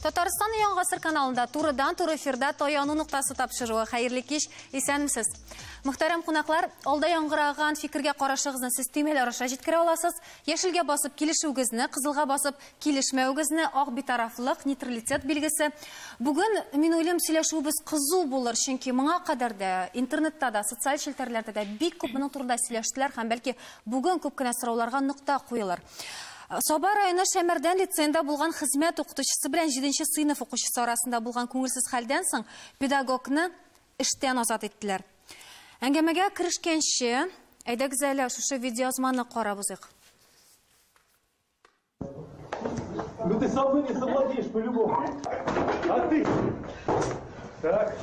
Татарстан Яңа Гасыр каналында турыдан-туры эфирда таяну нуктасы тапшыруы. Хәерле кич, исәнмесез. Мөхтәрәм кунаклар, алда яңгыраган фикергә карашыгызны сез төймәләр аша җиткерә аласыз. Яшелгә басып килешүгезне, кызылга басып килешмәүгезне, ак битарафлык, нейтралитет билгесе. Бүген мин уйлыйм, сөйләшүбез кызу булыр, чөнки моңа кадәр дә интернетта да, социаль челтәрләрдә дә бик күп моның турында сөйләштеләр һәм бәлки бүген күп кенә сорауларга нукта куелыр. Саба районы Шәмәрдән лицейында булган хезмәт укытучысы белән 7нче сыйныф укучысы арасында булган күңелсез хәлдән соң педагогны эштән азат иттеләр. Әңгәмәгә керешкәнче, әйдәгез әле шушы видеоязманы карабызык. Ну ты со мной не совладеешь по-любому. А ты? Так.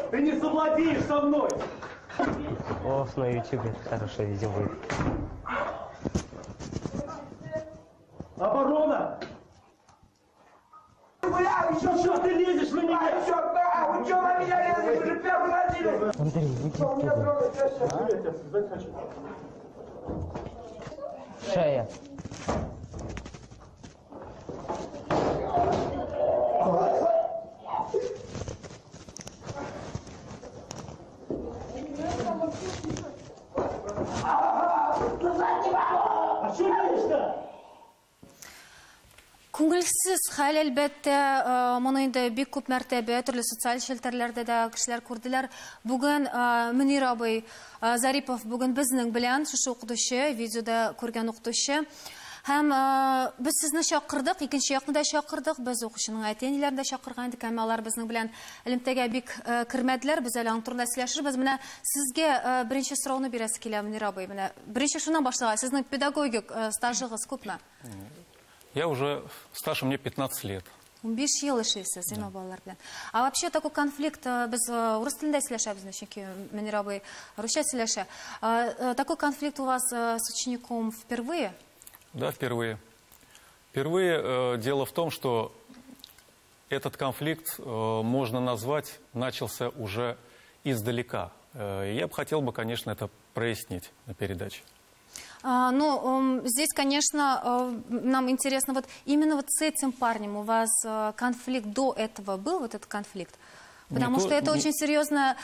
Ты не совладеешь со мной. О, на YouTube хорошее видео будет. Оборона! Что ты лезешь на меня? Вы что на меня лезете? Вы же первый родили! Андрей, выйди оттуда. Шея. Күңелсез хәл әлбәттә, моны инде бик күп мәртәбә төрле социаль челтәрләрдә дә кешеләр күрделәр. Бүген Мөнир абый Зарипов бүген безнең белән шушы укытучы, видеода күргән укытучы. Һәм без сезне чакырдык, икенче якны да чакырдык, без укучының әти-әниләрен дә чакырган идек, әмма алар безнең белән элемтәгә бик кермәделәр. Без әле аның турында сөйләшербез. Менә сезгә беренче сорауны бирәсе килә, Мөнир абый. Менә беренче шуннан башлага. Сезнең педагогик стажыгыз күпме? Я уже стаж, мне 15 лет. 15 ел эшләйсез, син балалар белән. А вообще такой конфликт, без урыс телендә сөйләшәбез, чөнки Мөнир абый русча сөйләшә. Такой конфликт у вас с учеником впервые? Да, впервые. Впервые дело в том, что этот конфликт, можно назвать, начался уже издалека. Я бы хотел, конечно, это прояснить на передаче. Ну, здесь, конечно, нам интересно, вот именно вот с этим парнем у вас конфликт до этого был, вот этот конфликт? Потому что это очень серьезное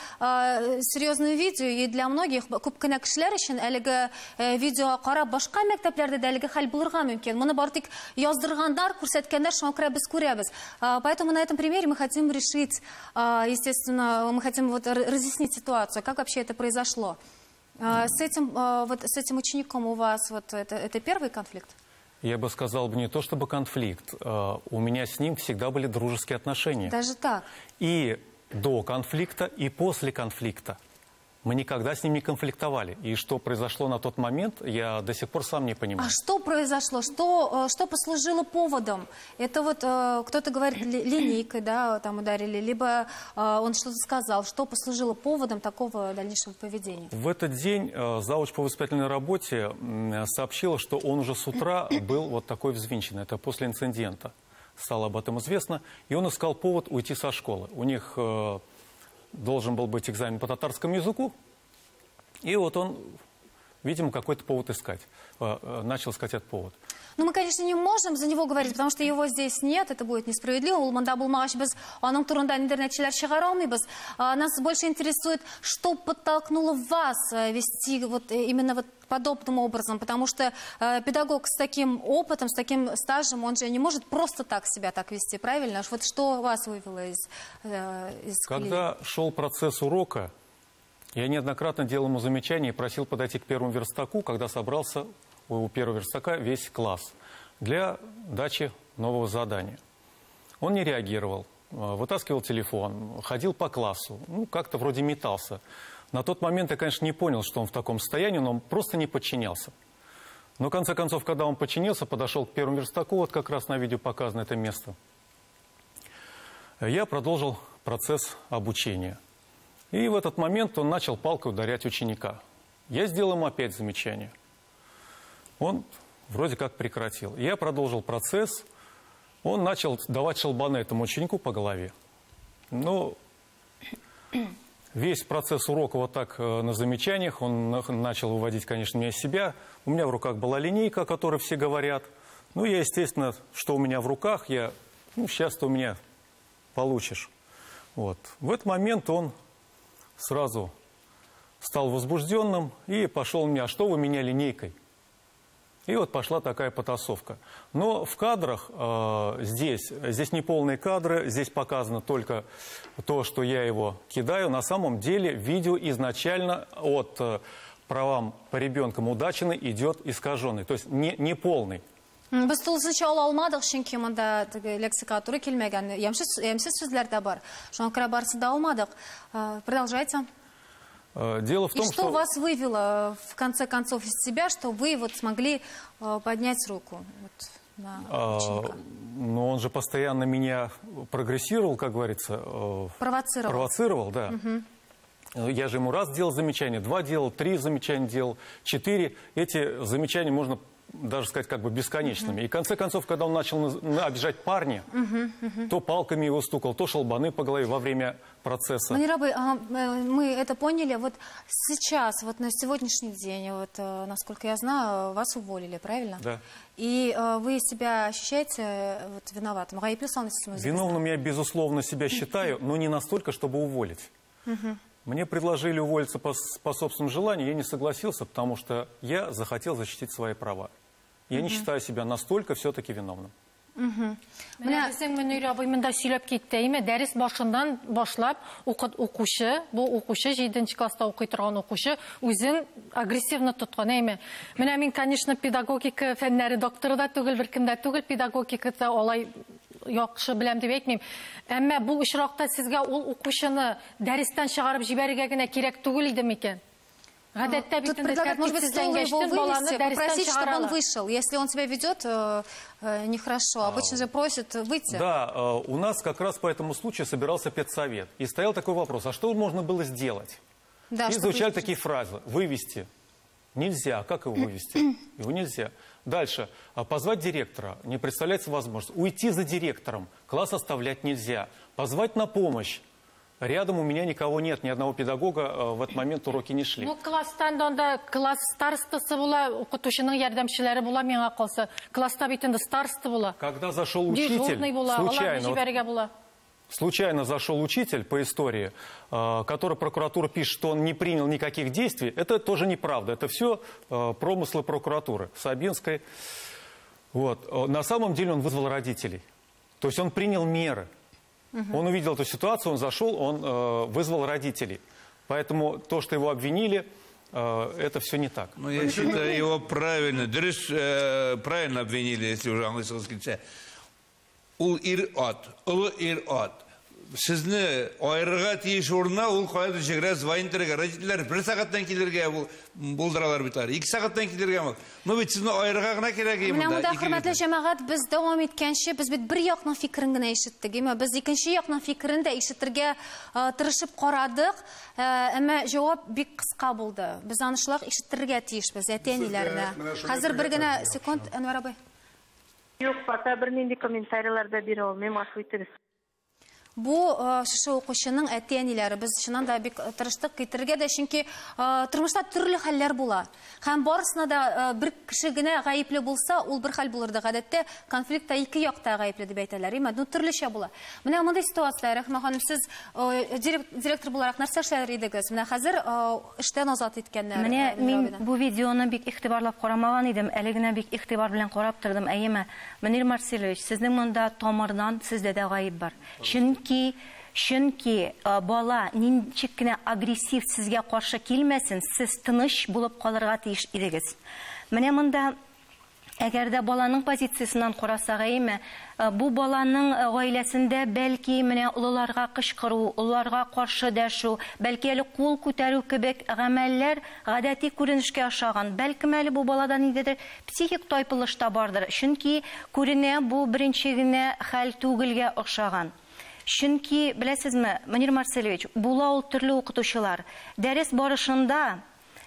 видео, и для многих, күп кенә кешеләр өчен әлеге видео карап башка мәктәпләрдә дә әлеге хәл булырга мөмкин. Моны бары тик яздыргандар, күрсәткәннәр, шуңа күрә без күрәбез. Поэтому на этом примере мы хотим решить, естественно, мы хотим вот разъяснить ситуацию, как вообще это произошло. С этим учеником у вас вот это первый конфликт? Я бы сказал, не то чтобы конфликт. У меня с ним всегда были дружеские отношения. Даже так? И до конфликта, и после конфликта. Мы никогда с ним не конфликтовали. И что произошло на тот момент, я до сих пор сам не понимаю. А что произошло? Что послужило поводом? Это вот кто-то говорит, линейкой, да, там ударили, либо он что-то сказал. Что послужило поводом такого дальнейшего поведения? В этот день завуч по воспитательной работе сообщила, что он уже с утра был вот такой взвинченный. Это после инцидента. Стало об этом известно. И он искал повод уйти со школы. У них должен был быть экзамен по татарскому языку. И вот он, видимо, какой-то повод искать. Начал искать этот повод. Ну, мы, конечно, не можем за него говорить, потому что его здесь нет, это будет несправедливо. Ул монда булмагач без аның турында интернетчеләр чыгара алмыйбыз. Нас больше интересует, что подтолкнуло вас вести вот именно вот подобным образом, потому что педагог с таким опытом, с таким стажем, он же не может просто так себя так вести, правильно? Вот что вас вывело из Когда шел процесс урока, я неоднократно делал ему замечания и просил подойти к первому верстаку, когда собрался у первого верстака весь класс для дачи нового задания. Он не реагировал, вытаскивал телефон, ходил по классу, ну, как-то вроде метался. На тот момент я, конечно, не понял, что он в таком состоянии, но он просто не подчинялся. Но, в конце концов, когда он подчинился, подошел к первому верстаку, вот как раз на видео показано это место, я продолжил процесс обучения. И в этот момент он начал палкой ударять ученика. Я сделал ему опять замечание. Он вроде как прекратил. Я продолжил процесс. Он начал давать шелбаны этому ученику по голове. Но Весь процесс урока вот так на замечаниях, он начал выводить, конечно, меня из себя. У меня в руках была линейка, о которой все говорят. Ну, я, естественно, что у меня в руках, сейчас ты у меня получишь. Вот. В этот момент он сразу стал возбужденным и пошел мне: а что вы меня линейкой? И вот пошла такая потасовка. Но в кадрах здесь неполные кадры, здесь показано только то, что я его кидаю. На самом деле видео изначально от правам по ребенкам Удачиной идет искаженный, то есть не полный. Biz tuzluca ol almadıq, çünki mında leksika туры келмеген, емсіз сөзлер де бар. Шонкара барсы да almadıq. Продолжайте. Дело в том, что вас вывело в конце концов из себя, что вы вот смогли поднять руку на ученика? Но он же постоянно меня прогрессировал, как говорится. Провоцировал, да. Угу. Я же ему раз делал замечание, 2 делал, 3 замечания делал, 4. Эти замечания можно даже сказать как бы бесконечными. И в конце концов, когда он начал обижать парня, то палками его стукал, то шалбаны по голове во время процесса. Манирабы, мы это поняли. Вот сейчас, вот на сегодняшний день, вот, насколько я знаю, вас уволили, правильно? Да. И вы себя ощущаете вот, виноватым? Виновным я, безусловно, себя считаю, но не настолько, чтобы уволить. Мне предложили уволиться по собственному желанию, я не согласился, потому что я захотел защитить свои права. Я не считаю себя настолько все-таки виновным. Мында сөйләп китте, дәрес башындан башлап укучы, бу укучы 7-нче класста укый торган укучы үзен агрессивно тоткан. Менә мин, конечно, педагогика фәннәре докторы да түгел, беркем дә түгел, педагогикада алай яхшы беләм дип әйтмим. Әмма бу очракта сезгә ул укучыны дәрестән чыгарып җибәрергә генә кирәк түгел иде микән? Тут предлагают, может быть, стол его вывести, попросить, чтобы он вышел. Если он себя ведет нехорошо, обычно же просят выйти. Да, у нас как раз по этому случаю собирался педсовет. И стоял такой вопрос: а что можно было сделать? Да, и звучали такие фразы: вывести нельзя. Как его вывести? Его нельзя. Дальше. Позвать директора. Не представляется возможность. Уйти за директором. Класс оставлять нельзя. Позвать на помощь. Рядом у меня никого нет, ни одного педагога в этот момент уроки не шли. Ну, класс старостасы була, укытучының ярдәмчеләре була, миңа калса. Класста бит инде староста була. Когда зашел учитель, случайно зашел учитель по истории, который прокуратура пишет, что он не принял никаких действий, это тоже неправда. Это все промыслы прокуратуры Собинской. Вот. На самом деле он вызвал родителей. То есть он принял меры. Он увидел эту ситуацию, он зашел, он вызвал родителей. Поэтому то, что его обвинили, это все не так. Ну, я считаю, его правильно обвинили, если уже английский. Ул ир-ат, улы ир-ат. Сезне айрыга тиеш урына ул кайда жигрәс вайнтерга родительләр 1 сәгатьтән килергә булдыралар бит. 2 сәгатьтән килергә. Ну бит сезне айрыга гына кирәк инде. Менә монда, хөрмәтле җәмәгать, без дәвам иткәнче без бит бер якның фикерен генә ишеттек. Без икенче якның фикерен дә ишетергә тырышып карадык. Әмма җавап бик кыска булды. Без анышлык ишетергә тиешбез әтәниләрне. Хәзер бер генә секунд, Әнвәр абый. Юк, пока бер нинди комментарийлар да бирә алмыйм, афу итегез. Бу шушы укучының әти-әниләре, без чыннан да бик тырыштык китергә дә, чөнки тормышта төрле хәлләр була. Һәм барысына да бер кеше генә гаепле булса, ул бер хәл булыр да. Гадәттә конфликтта 2 якта гаепле дип әйтәләр. Ну төрлечә була. Менә мондый ситуациялар, Рәхмә ханым, сез директор буларак нәрсә эшләр идегез? Менә хәзер эштән азат иткәннәр. Менә мин бу видеоны бик игътибарлап карамаган идем. Әле генә бик игътибар белән карап тордым. Әйеме, Мөнир Марселович, сезнең монда тамырдан сездә дә гаеп бар. Чөнки бала ничек кенә агрессив сезгә каршы килмәсен, сез тыныч булып калырга тиеш идегез. Менә монда әгәр дә баланың позициясеннән карасак, бу баланың гаиләсендә бәлки менә улларга кычкыру, улларга каршы дәшү, бәлки әле кул күтәрү кебек гамәлләр гадәти күренешкә ашаган. Бәлки әле бу балада ниндидер психик тайпылыш та бардыр. Чөнки күренә бу беренче генә хәл түгелгә охшаган. Чөнки, беләсезме, Мөнир Марселович, була ул төрле укытучылар. Дәрес барышында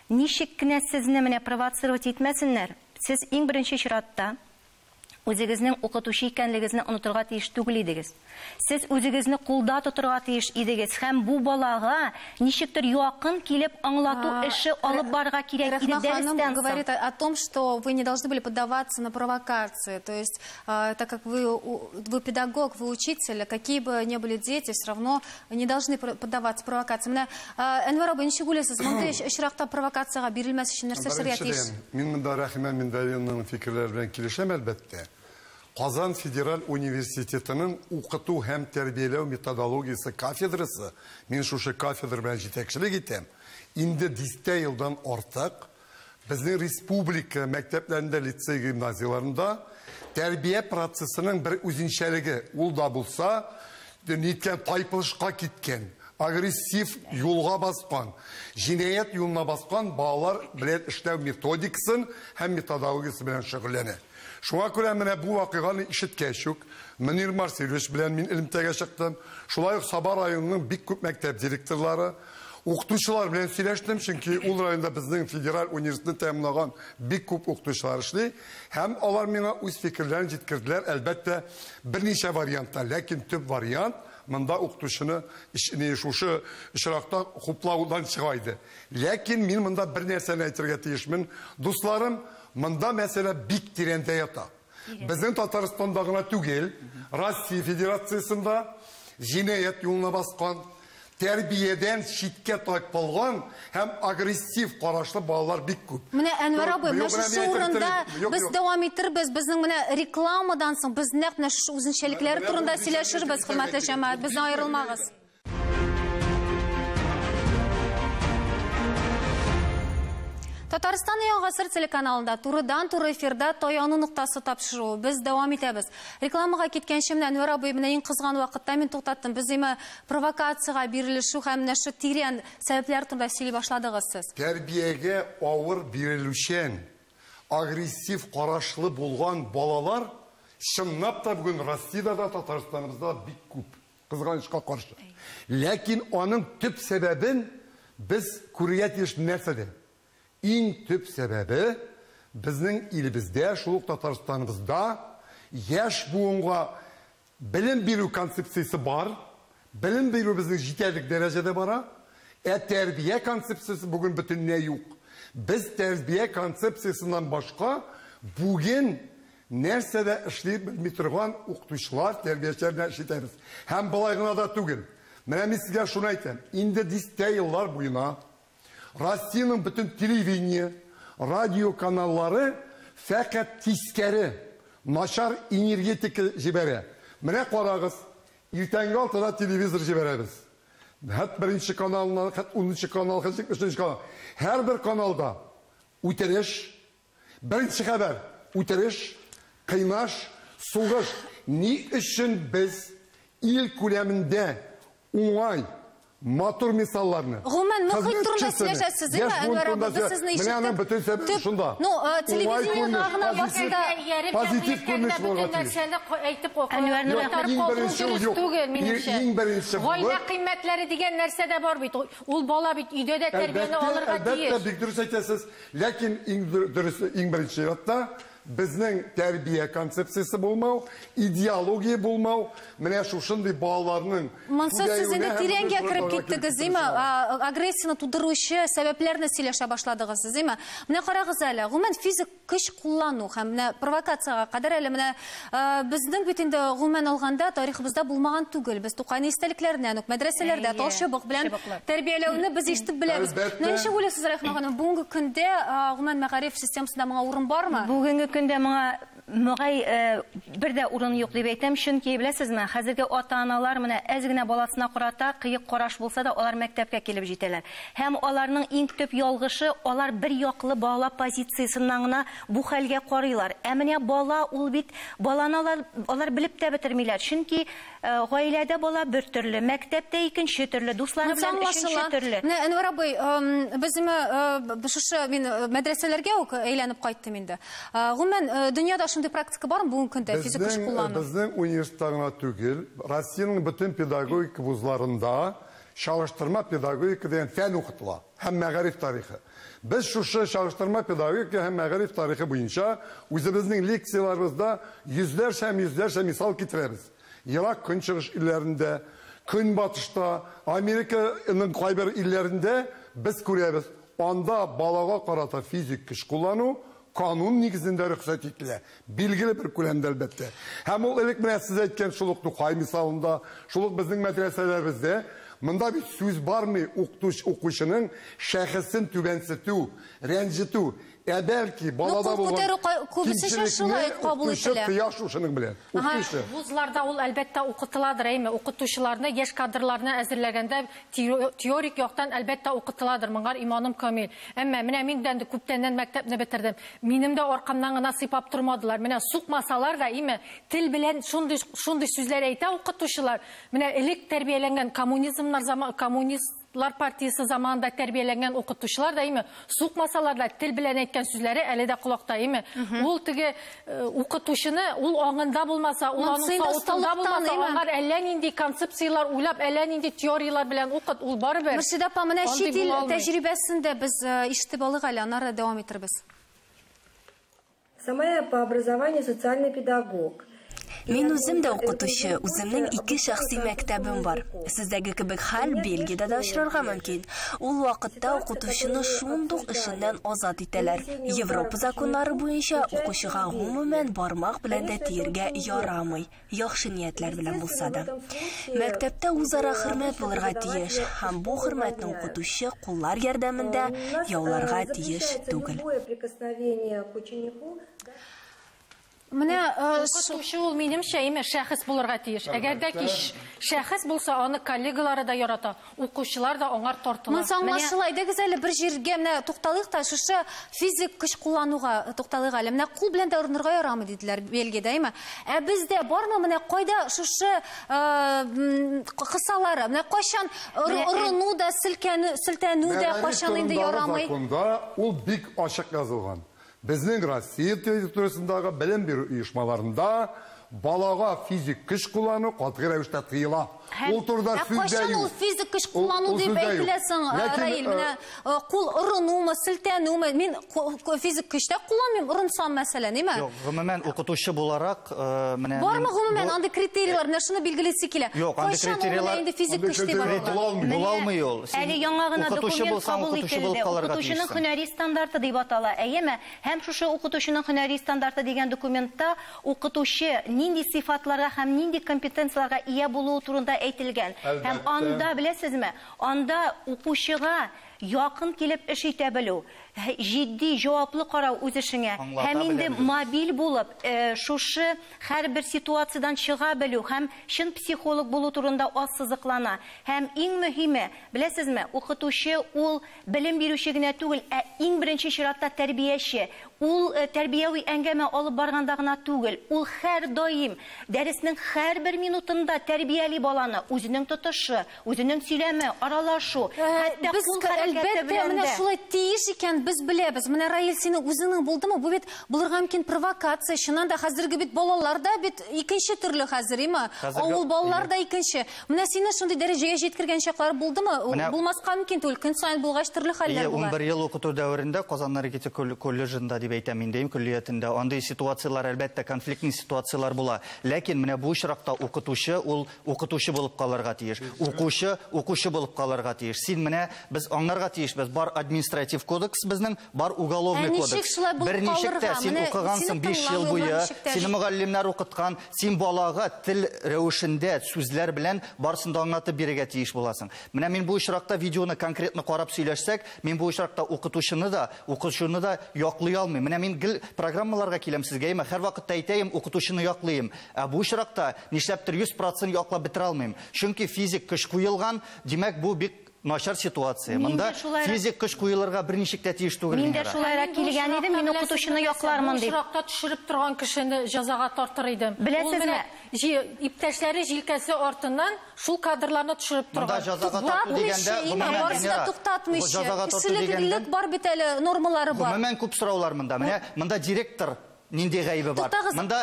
ничек кенә сезне менә провоцировать итмәсеннәр. Сез иң беренче чиратта үзегезнең укытучы икәнлегегезне онытырга тиеш түгел идегез. Сез үзегезне кулда тотырга тиеш идегез һәм бу балага ничектер якын килеп аңлату эше алып барга кирәк иде дәрестән. Говорит о том, что вы не должны были поддаваться на провокации. То есть, так как вы педагог, вы учитель, какие бы ни были дети, все равно не должны поддаваться провокациям. Әнвәр абый, ничек уйлыйсыз? Мондай очракта провокацияга бирелмәс өчен нәрсә эшләргә тиеш? Мин монда Рәхимә Миндаевның фикерләре белән килешәм, әлбәттә. Казан Федераль университетының укыту һәм тәрбияләү методологиясе кафедрасы, мин шушы кафедра белән җитәкчелек итәм. Инде 10 елдан артык безнең республика мәктәпләрендә, лицей гимназияларында тәрбия процессының бер үзенчәлеге, ул да булса, ниткән тайпылышка киткән, агрессив юлга баскан, җинаять юлына баскан балалар белән эшләү методикасын һәм методологиясы белән шөгыльләнә. Шуңа күрә менә бу вакыйганы ишеткәч үк Мөнир Марселович белән мин элемтәгә чыктым. Шулай ук Саба районының бик күп мәктәп директорлары, укытучылар белән сөйләштем, чөнки ул районда безнең федераль университетны тәмамлаган бик күп укытучылар эшли, һәм алар миңа үз фикерләрен җиткерделәр. Әлбәттә, берничә вариантта, ләкин төп вариант монда укытучыны шушы очракта хуплаудан чыга иде. Ләкин мин монда бер нәрсәне әйтергә тиешмен. Дусларым, монда мәсьәлә бик тирәндә ята. Безнең Татарстанда гына түгел, Россия Федерациясында җинаять юлына баскан, тәрбиядән читкә тайпылган һәм агрессив карашлы балалар бик күп. Менә Әнвәр абый, менә шушы урында без дәвам иттербез. Безнең менә рекламадан соң без нәкъ менә шушы үзенчәлекләр турында сөйләшербез, хөрмәтле җәмәгать. Бездән аерылмагыз. Татарстан Яңа Гасыр телеканалында турыдан-туры эфирда таяну нуктасы тапшыру. Без дәвам итәбез. Рекламага киткәнче менә Әнвәр абый, менә иң кызган вакытта мин туктаттым. Без провокацияга бирелешү һәм менә шу тирән сәбәпләр турында сөйли башладыгыз сез. Тәрбиягә авыр бирелүчән, агрессив карашлы булган балалар чынлап та бүген Россиядә да, Татарстаныбызда бик күп. Кызганычка каршы. Ләкин аның төп сәбәбен без күрергә тиеш нәрсәдә? Иң төп сәбәбе безнең илебездә, шул ук Татарстаныбызда яшь буынга белем бирү концепциясе бар. Белем бирү безнең җитәрлек дәрәҗәдә бара. Тәрбия концепциясе бүген бөтенләй юк. Без тәрбия концепциясыннан башка бүген нәрсәдә эшли белми торган укытучылар, тәрбиячеләрне ишетәбез. Һәм болай гына да түгел. Менә мин сезгә шуны әйтәм. Инде 10 еллар буена Россиянең бөтен телевидение, радио каналлары фәкать тискәре, начар энергетика җибәрә. Менә карагыз, иртәнге 6-да телевизор җибәрәбез. Хәт 1-нче каналына, хәт 10-нче канал, хәт 3-нче канал. Һәр бер каналда үтереш, беренче хәбәр, үтереш, кыйнаш, сугыш. Ни өчен без ил күләмендә уңай матур мисалларны. Гомумән, мөхит турында сөйләшәсез, әйме, Әнвәр абый, без сезне ишеттек. Менә аның бөтен сәбәбе шунда. Телевизионга гына вакытта позитив күренеш булырга тиеш. Иң беренче гаилә кыйммәтләре дигән нәрсә дә бар бит. Ул бала бит өйдә дә тәрбияне алырга тиеш. Әлбәттә, бик дөрес әйтәсез. Ләкин иң беренче чиратта безнең тәрбия концепциясе булмау, идеология булмау, менә шушындый балаларның Монсы сез инде тирәнгә кереп киттегез, әйме, агрессияны тудыручы сәбәпләрне сөйләшә башладыгыз, әйме. Менә карагыз әле, гомумән физик көч куллану һәм менә провокацияга кадәр әле менә безнең бит инде гомумән алганда тарихыбызда булмаган түгел. Без Тукайны истәлекләреннән үк мәдрәсәләрдә талчыбык белән тәрбияләүне без ишетеп беләбез. Ничек уйлыйсыз, Рәхимә ханым, бүгенге көндә гомумән мәгариф системасында моңа урын бармы? Бүгенге көндә моңа Мөгай бердә урын юк дип әйтәм, чөнки беләсезме, хәзерге ата-аналар менә әз генә баласына карата кыек караш булса да, алар мәктәпкә килеп җитәләр. Һәм аларның иң төп ялгышы, алар бер яклы бала позициясыннан гына бу хәлгә карыйлар. Ә менә бала ул бит баланы алар белеп тә бетермиләр. Чөнки гаиләдә бала бер төрле, мәктәптә икенче төрле, дуслары белән икенче төрле. Менә Әнвәр абый, без шушы мин мәдрәсәләргә үк әйләнеп кайттым инде. Гомумән дөньяда шундый практика бармы бүгенге көндә физик көч куллану? Безнең университетта түгел, Россиянең бөтен педагогика вузларында чагыштырма педагогика дигән фән укытыла һәм мәгариф тарихы. Без шушы чагыштырма педагогика һәм мәгариф тарихы буенча үзебезнең лекцияларыбызда йөзләрчә мисал китерәбез. Ирак көнчыгыш илләрендә, көнбатышта, Американың кайбер илләрендә без күрәбез. Анда балага карата физик көч куллану канун нигезендә рөхсәт ителә. Билгеле бер күләмдә әлбәттә. Һәм ул элек менә сез әйткән шул ук Тукай мисалында, шул ук безнең мәдрәсәләребездә монда бит сүз бармый укучының шәхесен түбәнсетү, рәнҗетү. Бәлки балада булган вузларда ул әлбәттә укытыладыр, әйме, укытучыларны, яшь кадрларны әзерләгәндә теорик яктан әлбәттә укытыладыр, моңар иманым камил. Әмма менә миндән дә күптәннән мәктәпне бетердем. Минем дә аркамнан гына сыйпап тормадылар. Менә сукмасалар да, әйме, тел белән шундый сүзләр әйтә укытучылар. Менә элек тәрбияләнгән коммунистлар партиясе заманында тәрбияләнгән укытучылар да, әйме, сукмасалар да тел белән әйткән сүзләре әле дә колакта, әйме. Ул теге укытучыны, ул аңында булмаса, ул аның савытында булмаса, аңар әллә нинди концепциялар уйлап, әллә нинди теориялар белән укыт, ул барыбер. Мөршидә апа, менә чит ил тәҗрибәсендә без ишетеп алыйк әле, аннары дәвам итәрбез. Сама я по образованию социальный педагог. Мин үзем дә укытучы, үземнең 2 шәхси мәктәбем бар. Сездәге кебек хәл Бельгиядә дә очрарга мөмкин. Ул вакытта укытучыны шундук эшеннән азат итәләр. Европа законнары буенча укучыга гомумән бармак белән дә тиергә ярамый, яхшы ниятләр белән булса да. Мәктәптә үзара хөрмәт булырга тиеш, һәм бу хөрмәтне укытучы куллар ярдәмендә яуларга тиеш түгел. Менә укытучы ул минемчә шәхес булырга тиеш. Әгәр дә шәхес булса, аны коллегалары да ярата, укучылар да аңар тартыла. Монсы аңлашыла. Әйдәгез әле бер җиргә менә тукталыйк та, шушы физик көч куллануга тукталыйк әле. Менә кул белән дә урынырга ярамый диделәр Бельгиядә, әйме. Ә бездә бармы менә кайда шушы кысалары, менә кайчан урыну да, селтәнү дә кайчан инде ярамый. Ул бик ачык язылган. Безнең Россия территориясындагы белем бирү оешмаларында балага физик көч куллану катгый рәвештә тыела. Ул турыда сүз дә юк. Кайчан ул физик көч куллану дип әйтеләсең, Раил, менә кул урынумы, селтәнүме? Мин физик көчтә кулланмыйм, урынсам мәсәлән, әйме? Юк, гомумән укытучы буларак, менә бармы гомумән андый критерийлар, менә шуны билгелесе килә. Юк, андый критерийлар инде физик көч дип була алмый ул. Әле яңа гына документ кабул ителде. Укытучының һөнәри стандарты дип атала. Әйеме? Һәм шушы укытучының һөнәри стандарты дигән документта укытучы нинди сыйфатларга һәм нинди компетенцияларга ия булуы турында әйтелгән. Һәм анда, беләсезме, анда укучыга якын килеп эш итә белү, җитди җаваплы карау үз эшеңә, һәм инде мобиль булып, шушы һәрбер ситуациyaдан чыга белү, һәм чын психолог булу турында ассызыклана. Һәм иң мөһиме, беләсезме, укытучы ул белем бирүче генә түгел, иң беренче чиратта тәрбияче. Ул тәрбияви әңгәмә алып барганда гына түгел, ул һәр даим дәреснең һәрбер минутында тәрбияли баланы, үзенең тотышы, үзенең сөйләме, аралашу, хәтта кул хәрәкәте белән дә. Шулай тиеш икән, без беләбез. Менә Раил, синең үзеңнең булдымы? Бу бит булырга мөмкин провокация. Шуннан да хәзерге бит балалар да бит икенче төрле хәзер, име? Ул балалар да икенче. Менә сине шундый дәрәҗәгә җиткергән чаклар булдымы? Булмаска мөмкин түгел. Көн сайын булгач төрле хәлләр була. 11 ел укыту дәверендә Казан Наркотик колледжында дип әйтәм инде, көллиятендә андый ситуациялар әлбәттә конфликтный ситуациялар була. Ләкин менә бу очракта укытучы ул укытучы булып калырга тиеш. Укучы булып калырга тиеш. Син менә без аңларга тиешбез. Бар административ кодекс безнең, бар уголовный кодекс. Берничек тә син укыгансың 5 ел буе, сине мөгаллимнәр укыткан, син балага тел рәвешендә сүзләр белән барсын да аңлатып бирергә тиеш буласың. Менә мин бу очракта видеоны конкретно карап сөйләшсәк, мин бу очракта укытучыны да яклый алмыйм. Менә мин гел программаларга киләм сезгә, һәр вакытта әйтәм, укытучыны яклыйм. Ә бу очракта нишләптер 100% яклап бетерә алмыйм. Чөнки физик көч куелган, димәк бу бик начар ситуация. Монда физик көч куелырга берничек тә тиеш түгел. Мин дә шулайрак килгән идем, мин укытучыны яклармын дип. Очракта төшереп торган кешене җәзага тартыр идем. Беләсезме? Иптәшләре җилкәсе артыннан шул кадрларны төшереп торган. Җәзага тарту дигәндә, барысы туктатмыйча. Кешелек бар бит әле, нормалары бар. Гомумән күп сораулар монда. Менә монда директор Нинди гаибы бар? Мында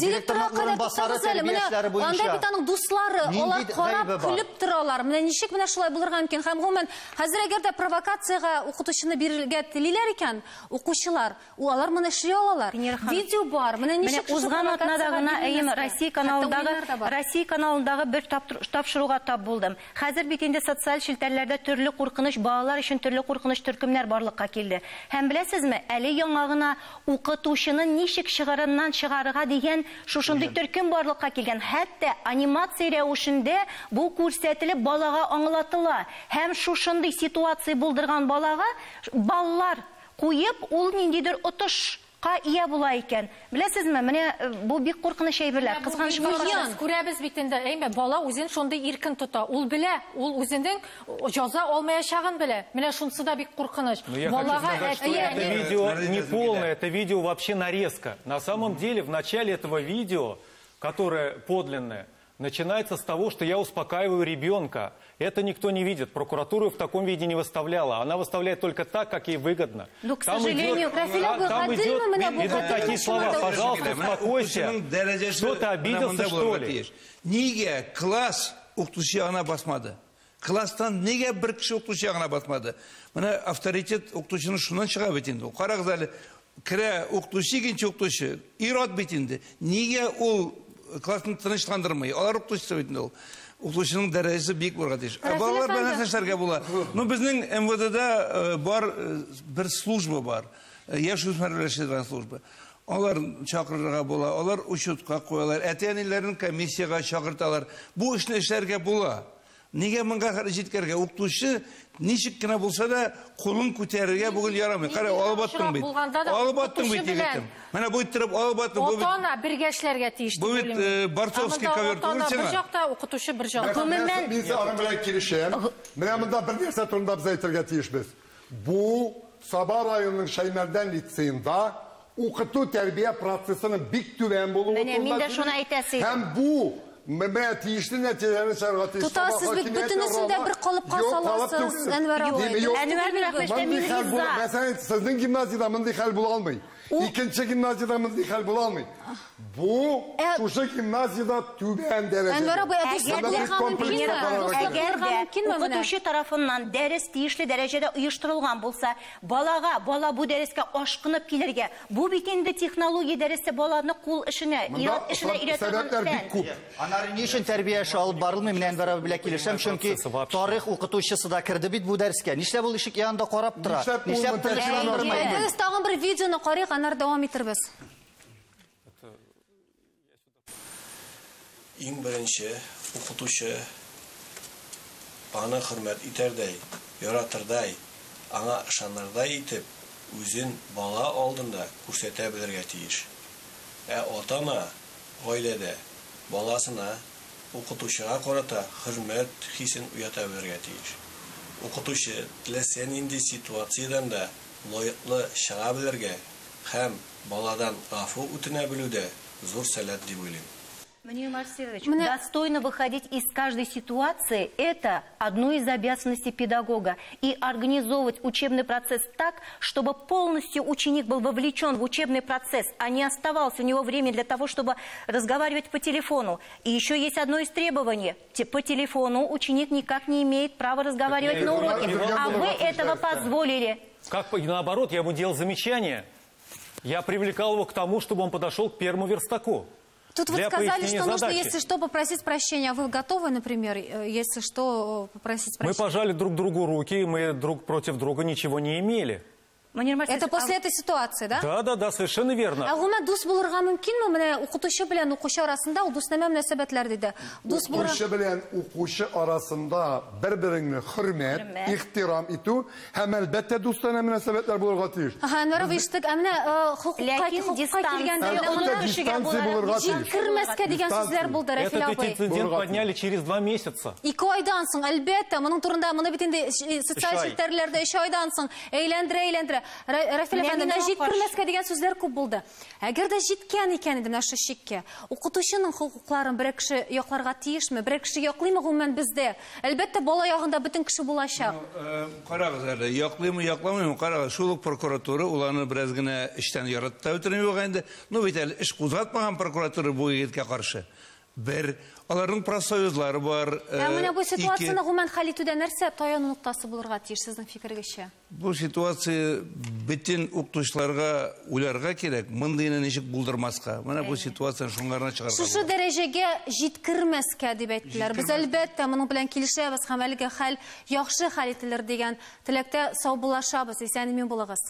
директорның урынбасары тәрбиячләре буенча. Анда бит аның дуслары, алар карап көлеп торалар. Менә ничек менә шулай булырга мөмкин? Һәм гомумән хәзер әгәр дә провокацияга укытучыны бирергә телиләр икән, укучылар, алар моны эшли алалар. Видео бар. Менә ничек узган атнада гына Россия каналындагы бер тапшыруга тап булдым. Хәзер бит инде социаль челтәрләрдә төрле куркыныч, балалар өчен төрле куркыныч төркемнәр барлыкка килде. Һәм беләсезме, әле яңа гына укытучыны ничек чыгарыннан чыгарырга дигән шушындый төркем барлыкка килгән. Хәтта анимация рәвешендә бу күрсәтелеп балага аңлатыла. Һәм шушындый ситуация булдырган балалар куеп, ул ниндидер отышка ия була икән. Беләсезме, менә бу бик куркыныч әйберләр. Кызганычка каршы күрәбез бит инде, бала үзен шундый иркен тота. Ул белә, ул үзенең җәза алмаячагын белә. Менә шунысы да бик куркыныч. Это видео не полное, это видео вообще нарезка. На самом деле, в начале этого видео, которое подлинное, начинается с того, что я успокаиваю ребенка. Это никто не видит. Прокуратура в таком виде не выставляла. Она выставляет только так, как ей выгодно. Но, к сожалению, там идут такие слова. Пожалуйста, успокойся. Кто-то обиделся, что ли? Неге класс укытучы ягына басмады? Класстан неге бер кеше укытучы ягына басмады? Менә авторитет укытучының шуннан чыга бит инде. Карагыз әле, кирә укытучы икенче укытучы, ират бит инде. Неге ул классны тынычландырмый? Алар укытучысы бит инде ул. Укытучының дәрәҗәсе бик булырга тиеш. Балалар белән эшләргә була. Ну безнең МВДда бар бер служба бар. Яшүсмерләр эшләгән служба. Алар чакырырга була, алар учетка куялар, әти-әниләрен комиссияга чакырталар. Бу эшне эшләргә була. Нигә монга җиткәргә? Укытучы ничек кенә булса да кулын күтәрергә бүген ярамый. Кара, алып аттың бит. Алып аттың бит егетем. Менә бу иттиреп алып аттың. Бу ата-ана бергә эшләргә тиеш. Бу бит Борцовский ковер түгел. Бер җакта укытучы бер җакта. Гомумән без аның белән килешәм. Менә монда бер нәрсә турында без әйтергә тиешбез. Бу Саба районының Шәймәрдән лицейында укыту тәрбия процессының бик түбән булуы турында. Менә мин дә шуны әйтәсе. Һәм бу Мен тиешле нәтиҗәләрне чыгарырга тиеш. Тутасыз бит бөтенесендә бер калыпка саласыз, Әнвәр абый. Әнвәр рәхмәт, мин риза. Мәсәлән, сезнең гимназиядә мондый хәл була алмый. Икенче гимназиядә мондый хәл була алмый. Бу шушы гимназиядә түбән дәрәҗәдә. Әнвәр абый, укытучы тарафыннан дәрес тиешле дәрәҗәдә оештырылган булса, бала бу дәрескә ашкынып килергә. Бу бит инде технология дәресе баланы кул эшенә, ират эшенә өйрәтү. Ни өчен тәрбия эше алып барылмый? Мен Әнвәр абый белән килешәм, чөнки тарих укытучысы да кирде бит бу дәрескә. Нишләп ул ишек янында карап тора? Нишләп тынычландырмый? Без тагын бер видеоны карыйк, аннары дәвам итәрбез. Иң беренче укытучы аны хөрмәт итәрдәй, яратырдай, аңа ышанырдай итеп, үзен бала алдында күрсәтә белергә тиеш. Ата-ана гаиләдә баласына укытучыга карата хөрмәт хисен уята белергә тиеш. Укытучы теләсә нинди ситуациядән дә лаеклы чыга белергә һәм баладан гафу үтенә белүдә зур сәләт дип уйлыйм. Манил Марселович, достойно выходить из каждой ситуации – это одно из обязанностей педагога. И организовывать учебный процесс так, чтобы полностью ученик был вовлечен в учебный процесс, а не оставался у него время для того, чтобы разговаривать по телефону. И еще есть одно из требований. По телефону ученик никак не имеет права разговаривать на уроке. А вы этого позволили. Как наоборот, я ему делал замечание. Я привлекал его к тому, чтобы он подошел к первому верстаку. Тут вы сказали, что нужно, если что, попросить прощения. Вы готовы, например, если что, попросить прощения? Мы пожали друг другу руки, мы друг против друга ничего не имели. Это после этой ситуации, да? Да, совершенно верно. Гомумән дус булырга мөмкинме? Менә укытучы белән укучы арасында ул дус нәмә мөнәсәбәтләр диде. Укучы белән укучы арасында бер-береңне хөрмәт, ихтирам итү һәм әлбәттә дустана мөнәсәбәтләр булырга тиеш. Әнвәр абый, иштек, менә хукукка килгәндә җиткермәскә дигән сүзләр булды, Рафил абый. Этот инцидент подняли через 2 месяца. 2 айдан соң, әлбәттә, моның турында, моны бит инде социаль челтәрләрдә 3 айдан соң әйләндерә. Рафил әфәнде, җиткермәскә дигән сүзләр күп булды. Әгәр дә җиткән икән иде менә шу чиккә, укытучының хокукларын бер кеше якларга тиешме, бер кеше яклыймы гомумән бездә? Әлбәттә, бала ягында бөтен кеше булачак. Карагыз әле, яклыймы, якламыймы, карагыз, шул ук прокуратура уларны бераз гына эштән яратты үтерми инде. Ну бит әле эш кузгатмаган прокуратура бу егеткә каршы. Бер аларның профсоюзлары бар. Менә бу ситуацияны гомумән хәл итүдә нәрсә таяну нуктасы булырга тиеш сезнең фикергезчә? Бу ситуация бөтен укытучыларга уйларга кирәк, мондыйны ничек булдырмаска. Менә бу ситуацияны шуңарына чыгарга. Шушы дәрәҗәгә җиткермәскә дип әйттеләр. Без әлбәттә моның белән килешәбез һәм әлеге хәл яхшы хәл ителер дигән теләктә сау булашабыз. Исән-имин булыгыз.